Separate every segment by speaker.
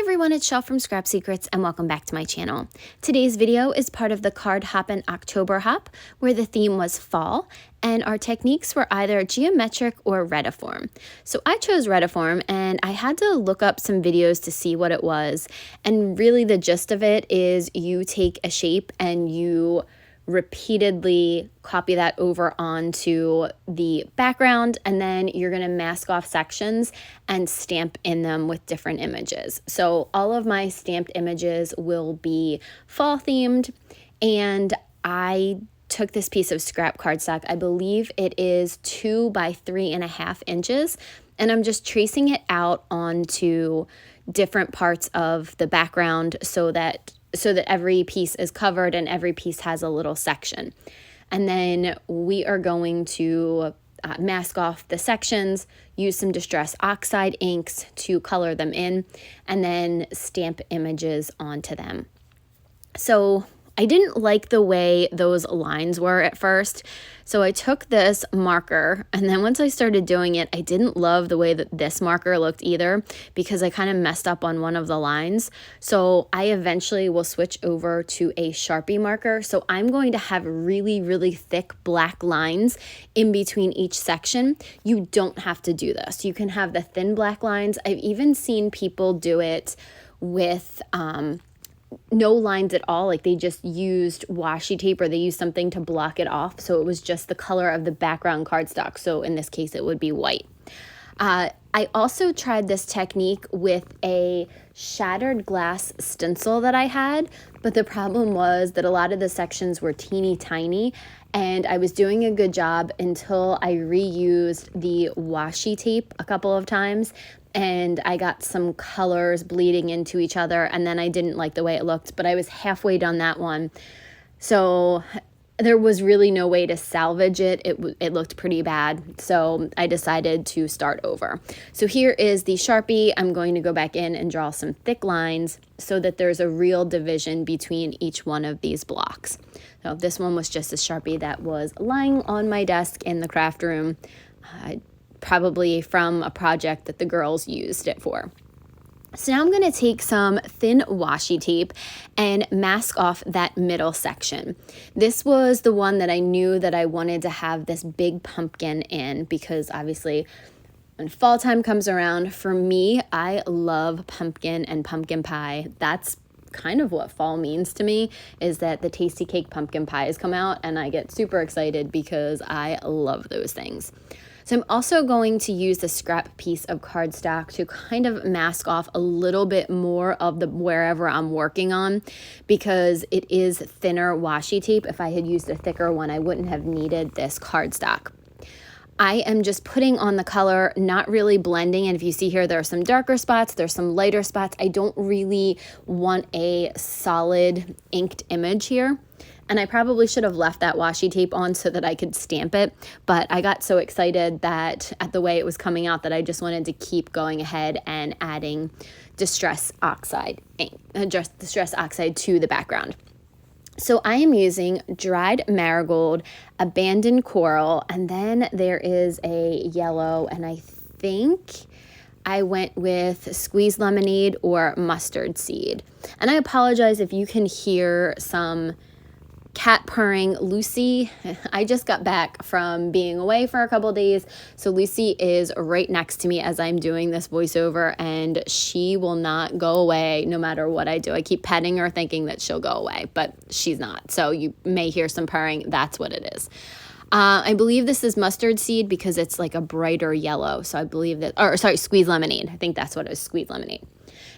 Speaker 1: everyone, it's Chele from Scrap Secrets and welcome back to my channel. Today's video is part of the card Hoppin October hop where the theme was fall and our techniques were either geometric or Retiform. So I chose Retiform and I had to look up some videos to see what it was, and really the gist of it is you take a shape and you repeatedly copy that over onto the background, and then you're going to mask off sections and stamp in them with different images. So all of my stamped images will be fall themed, and I took this piece of scrap cardstock. I believe it is 2 by 3.5 inches, and I'm just tracing it out onto different parts of the background so that every piece is covered and every piece has a little section. And then we are going to mask off the sections, use some Distress Oxide inks to color them in, and then stamp images onto them. So I didn't like the way those lines were at first, so I took this marker, and then once I started doing it, I didn't love the way that this marker looked either because I kind of messed up on one of the lines. So I eventually will switch over to a Sharpie marker. So I'm going to have really, really thick black lines in between each section. You don't have to do this. You can have the thin black lines. I've even seen people do it with no lines at all, like they just used washi tape or they used something to block it off, so it was just the color of the background cardstock. So in this case it would be white. I also tried this technique with a shattered glass stencil that I had, but the problem was that a lot of the sections were teeny tiny, and I was doing a good job until I reused the washi tape a couple of times, and I got some colors bleeding into each other, and then I didn't like the way it looked, but I was halfway done that one. So there was really no way to salvage it. It looked pretty bad, so I decided to start over. So here is the Sharpie. I'm going to go back in and draw some thick lines so that there's a real division between each one of these blocks. So this one was just a Sharpie that was lying on my desk in the craft room, probably from a project that the girls used it for. So now I'm going to take some thin washi tape and mask off that middle section. This was the one that I knew that I wanted to have this big pumpkin in, because obviously when fall time comes around, for me, I love pumpkin and pumpkin pie. That's kind of what fall means to me, is that the Tasty Cake pumpkin pies come out and I get super excited because I love those things. So I'm also going to use the scrap piece of cardstock to kind of mask off a little bit more of the wherever I'm working on, because it is thinner washi tape. If I had used a thicker one, I wouldn't have needed this cardstock. I am just putting on the color, not really blending. And if you see here, there are some darker spots, there's some lighter spots. I don't really want a solid inked image here. And I probably should have left that washi tape on so that I could stamp it, but I got so excited that at the way it was coming out that I just wanted to keep going ahead and adding Distress Oxide ink, Distress Oxide to the background. So I am using dried marigold, abandoned coral, and then there is a yellow, and I think I went with squeezed lemonade or mustard seed. And I apologize if you can hear some cat purring. Lucy, I just got back from being away for a couple days, so Lucy is right next to me as I'm doing this voiceover, and she will not go away no matter what I do. I keep petting her thinking that she'll go away, but she's not. So you may hear some purring. That's what it is. I believe this is mustard seed because it's like a brighter yellow. So I believe that, or sorry, squeezed lemonade. I think that's what it was, squeezed lemonade.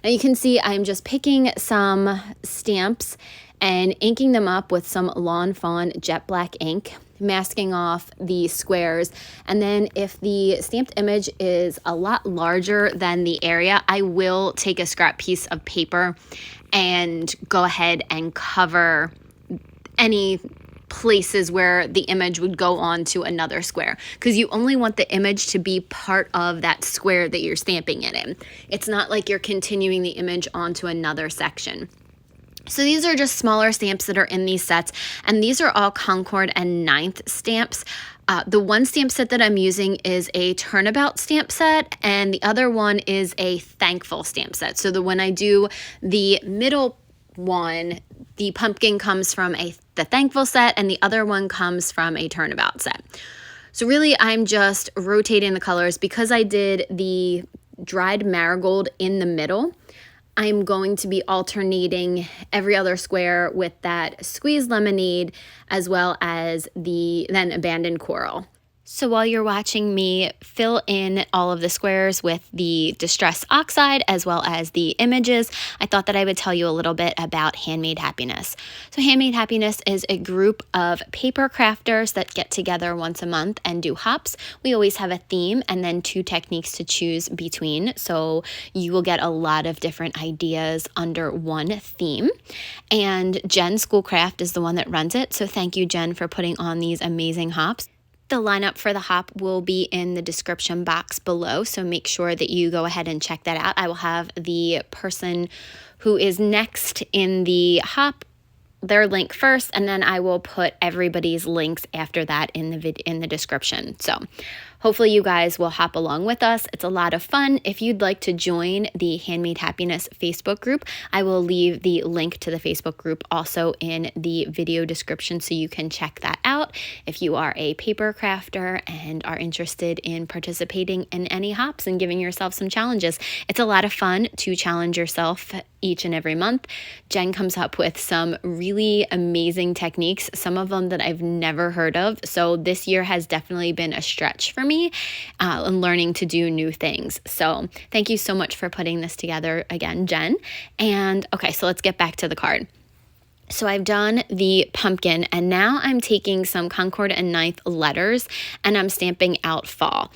Speaker 1: And you can see I'm just picking some stamps and inking them up with some Lawn Fawn jet black ink, masking off the squares. And then if the stamped image is a lot larger than the area, I will take a scrap piece of paper and go ahead and cover any places where the image would go on to another square, because you only want the image to be part of that square that you're stamping it in. It's not like you're continuing the image onto another section. So these are just smaller stamps that are in these sets, and these are all Concord and 9th stamps. The one stamp set that I'm using is a turnabout stamp set, and the other one is a thankful stamp set. So when I do the middle one, the pumpkin comes from the thankful set, and the other one comes from a turnabout set. So really, I'm just rotating the colors. Because I did the dried marigold in the middle, I'm going to be alternating every other square with that squeezed lemonade as well as the then abandoned coral. So while you're watching me fill in all of the squares with the Distress Oxide as well as the images, I thought that I would tell you a little bit about Handmade Happiness. So Handmade Happiness is a group of paper crafters that get together once a month and do hops. We always have a theme and then 2 techniques to choose between. So you will get a lot of different ideas under one theme. And Jen Schoolcraft is the one that runs it. So thank you, Jen, for putting on these amazing hops. The lineup for the hop will be in the description box below, so make sure that you go ahead and check that out. I will have the person who is next in the hop, their link first, and then I will put everybody's links after that in the description. So hopefully you guys will hop along with us. It's a lot of fun. If you'd like to join the Handmade Happiness Facebook group, I will leave the link to the Facebook group also in the video description so you can check that out if you are a paper crafter and are interested in participating in any hops and giving yourself some challenges. It's a lot of fun to challenge yourself each and every month. Jen comes up with some really amazing techniques, some of them that I've never heard of. So this year has definitely been a stretch for me and learning to do new things. So thank you so much for putting this together again, Jen. And okay, so let's get back to the card. So I've done the pumpkin, and now I'm taking some Concord and 9th letters and I'm stamping out fall.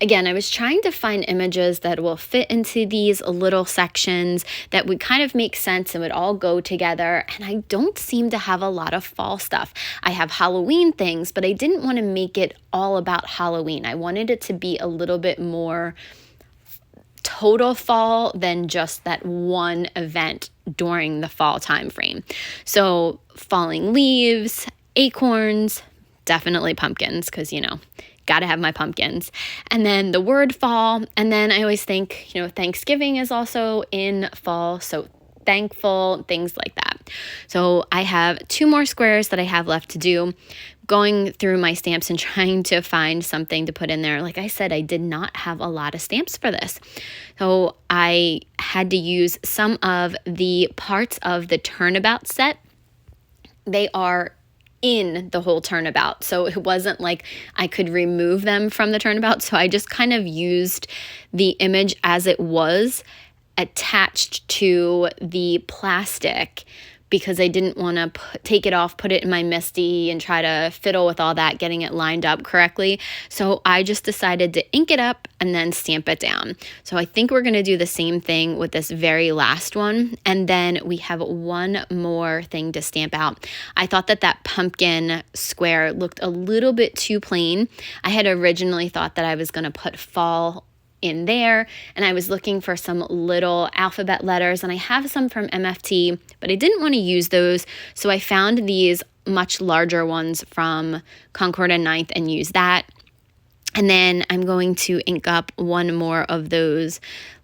Speaker 1: Again, I was trying to find images that will fit into these little sections that would kind of make sense and would all go together, and I don't seem to have a lot of fall stuff. I have Halloween things, but I didn't want to make it all about Halloween. I wanted it to be a little bit more total fall than just that one event during the fall time frame. So falling leaves, acorns, definitely pumpkins, because gotta have my pumpkins. And then the word fall. And then I always think, Thanksgiving is also in fall. So thankful, things like that. So I have 2 more squares that I have left to do. Going through my stamps and trying to find something to put in there. Like I said, I did not have a lot of stamps for this. So I had to use some of the parts of the turnabout set. They are in the whole turnabout. So it wasn't like I could remove them from the turnabout. So I just kind of used the image as it was attached to the plastic, because I didn't want to take it off, put it in my MISTI, and try to fiddle with all that, getting it lined up correctly. So I just decided to ink it up and then stamp it down. So I think we're going to do the same thing with this very last one. And then we have one more thing to stamp out. I thought that pumpkin square looked a little bit too plain. I had originally thought that I was going to put fall in there, and I was looking for some little alphabet letters, and I have some from MFT, but I didn't want to use those, so I found these much larger ones from Concord and 9th and use that. And then I'm going to ink up one more of those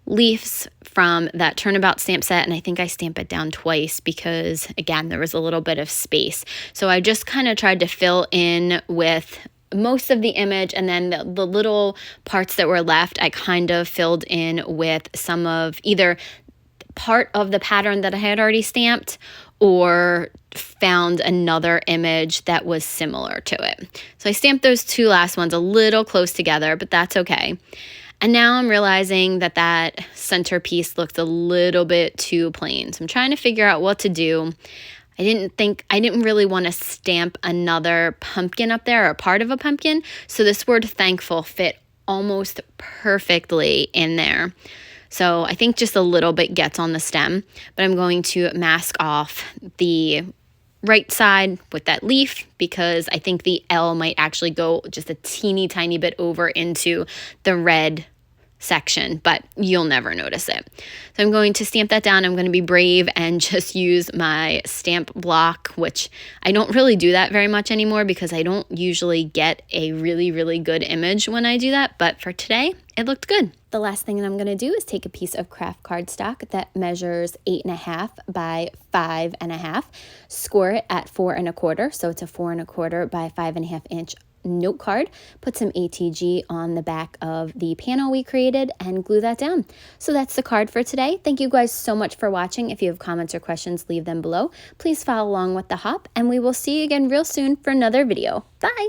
Speaker 1: leaves from that turnabout stamp set, and I think I stamp it down twice because, again, there was a little bit of space. So I just kind of tried to fill in with most of the image, and then the little parts that were left, I kind of filled in with some of either part of the pattern that I had already stamped or found another image that was similar to it. So I stamped those 2 last ones a little close together, but that's okay. And now I'm realizing that centerpiece looks a little bit too plain. So I'm trying to figure out what to do. I didn't really want to stamp another pumpkin up there or part of a pumpkin. So this word thankful fit almost perfectly in there. So I think just a little bit gets on the stem, but I'm going to mask off the right side with that leaf because I think the L might actually go just a teeny tiny bit over into the red section, but you'll never notice it. So I'm going to stamp that down. I'm going to be brave and just use my stamp block, which I don't really do that very much anymore because I don't usually get a really, really good image when I do that. But for today, it looked good. The last thing that I'm going to do is take a piece of craft cardstock that measures 8.5 by 5.5, score it at 4 1/4, so it's a 4 1/4 by 5.5 inch note card, put some ATG on the back of the panel we created, and glue that down. So that's the card for today. Thank you guys so much for watching. If you have comments or questions, leave them below. Please follow along with the hop, and we will see you again real soon for another video. Bye!